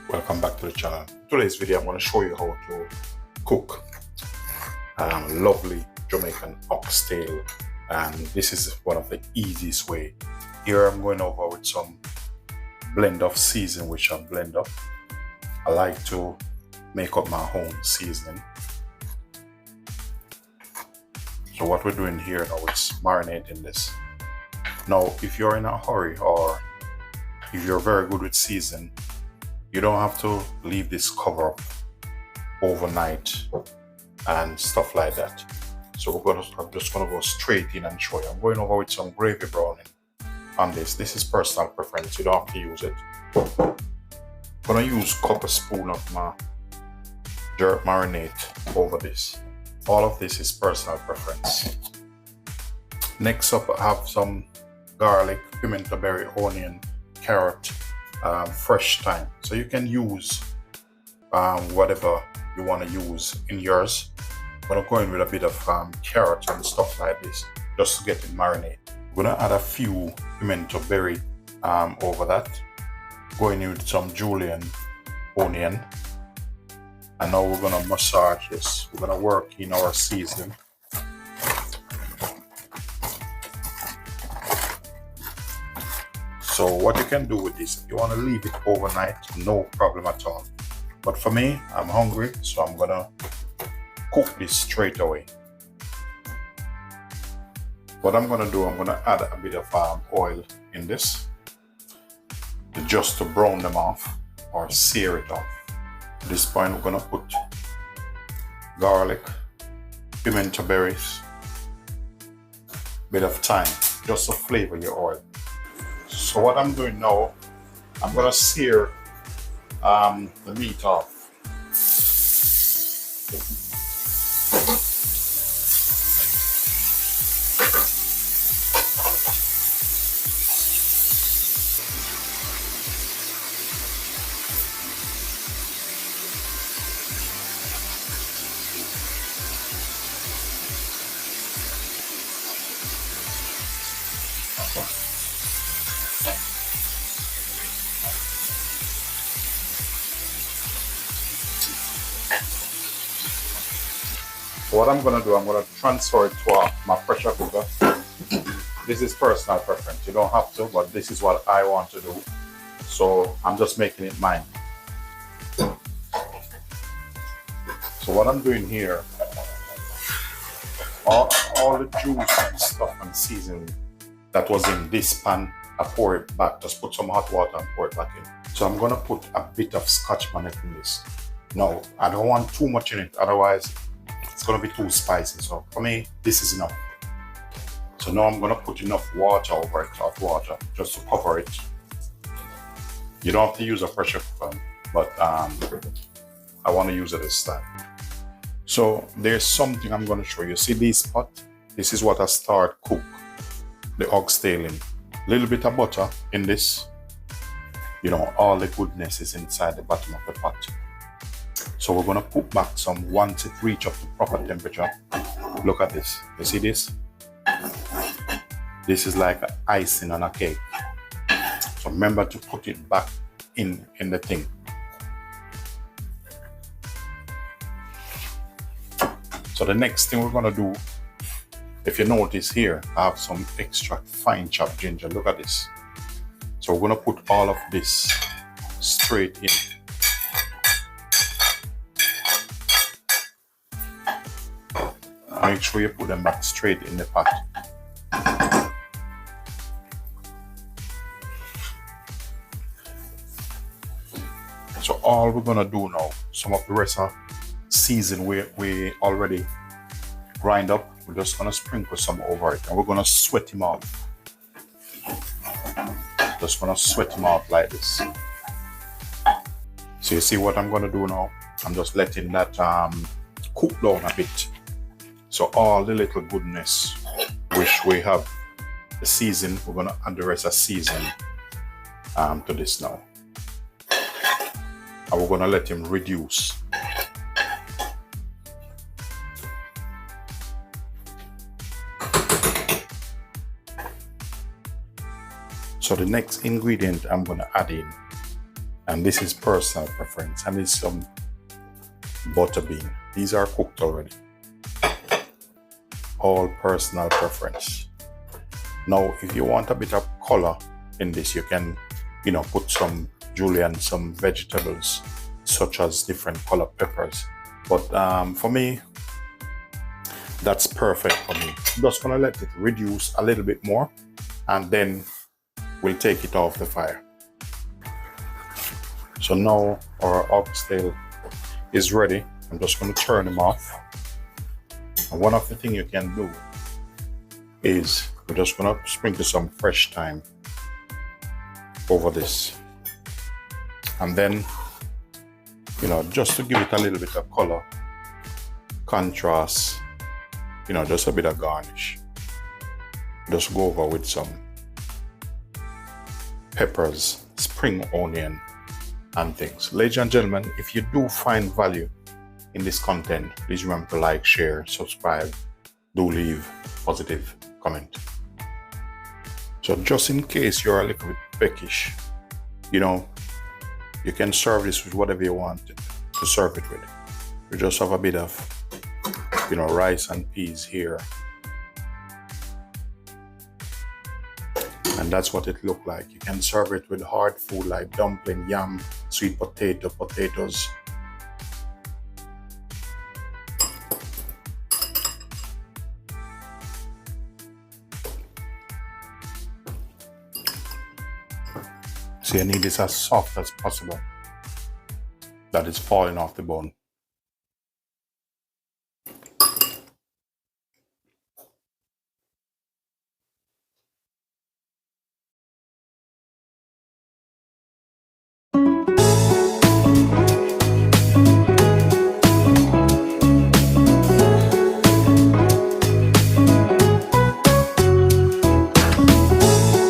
Welcome back to the channel. Today's video I'm going to show you how to cook lovely Jamaican oxtail, and this is one of the easiest way. Here I'm going over with some blend of seasoning which I blend up. I like to make up my own seasoning. So what we're doing here now is marinating this. Now if you're in a hurry or if you're very good with seasoning, you don't have to leave this cover up overnight and stuff like that. So I'm just gonna go straight in and show you. I'm going over with some gravy browning on this. This is personal preference, you don't have to use it. I'm gonna use a couple spoon of my jerk marinade over this. All of this is personal preference. Next up I have some garlic, pimento berry, onion, carrot, fresh thyme. So you can use whatever you want to use in yours. I'm gonna go in with a bit of carrot and stuff like this just to get it marinated. I'm gonna add a few pimento berry over that. Going in with some julienne onion, and now we're gonna massage this. We're gonna work in our seasoning. So what you can do with this, if you want to leave it overnight, no problem at all. But for me, I'm hungry, so I'm gonna cook this straight away. What I'm gonna do, I'm gonna add a bit of oil in this, just to brown them off or sear it off. At this point, we're gonna put garlic, pimento berries, bit of thyme, just to flavor your oil. So what I'm doing now, I'm gonna sear the meat off. So what I'm gonna do, I'm gonna transfer it to my pressure cooker. This is personal preference. You don't have to, but this is what I want to do. So I'm just making it mine. So what I'm doing here, all the juice and stuff and seasoning that was in this pan, I pour it back. Just put some hot water and pour it back in. So I'm gonna put a bit of scotch bonnet in this. No, I don't want too much in it, otherwise it's gonna be too spicy. So for me, this is enough. So now I'm gonna put enough water over it, hot water, just to cover it. You don't have to use a pressure cooker, but I want to use it this time. So there's something I'm gonna show you. See this pot? This is what I start cook the oxtail in. Little bit of butter in this. You know, all the goodness is inside the bottom of the pot. So we're gonna put back some once it reach up to proper temperature. Look at this. You see this? This is like icing on a cake. So remember to put it back in the thing. So the next thing we're gonna do, if you notice here, I have some extra fine chopped ginger. Look at this. So we're gonna put all of this straight in. Make sure you put them back straight in the pot. So all we're gonna do now, some of the rest of season we already grind up, we're just gonna sprinkle some over it and we're gonna sweat him out. Just gonna sweat him out like this. So you see what I'm gonna do now? I'm just letting that cook down a bit. So all the little goodness which we have, the season, we're gonna add the rest of season to this now. And we're gonna let him reduce. So the next ingredient I'm gonna add in And this is personal preference. And it's some butter bean. These are cooked already. All personal preference. Now, if you want a bit of color in this, you can, put some julienne, some vegetables, such as different color peppers. But for me, that's perfect for me. I'm just gonna let it reduce a little bit more, and then we'll take it off the fire. So now our oxtail is ready. I'm just gonna turn them off. And one of the things you can do is we're just gonna sprinkle some fresh thyme over this. And then, just to give it a little bit of color, contrast, just a bit of garnish. Just go over with some peppers, spring onion, and things. Ladies and gentlemen, if you do find value in this content, please remember to like, share, subscribe, do leave positive comment. So just in case you're a little bit peckish, you can serve this with whatever you want to serve it with. You just have a bit of, rice and peas here. And that's what it looked like. You can serve it with hard food like dumpling, yam, sweet potato, potatoes. So you need this as soft as possible. That is falling off the bone.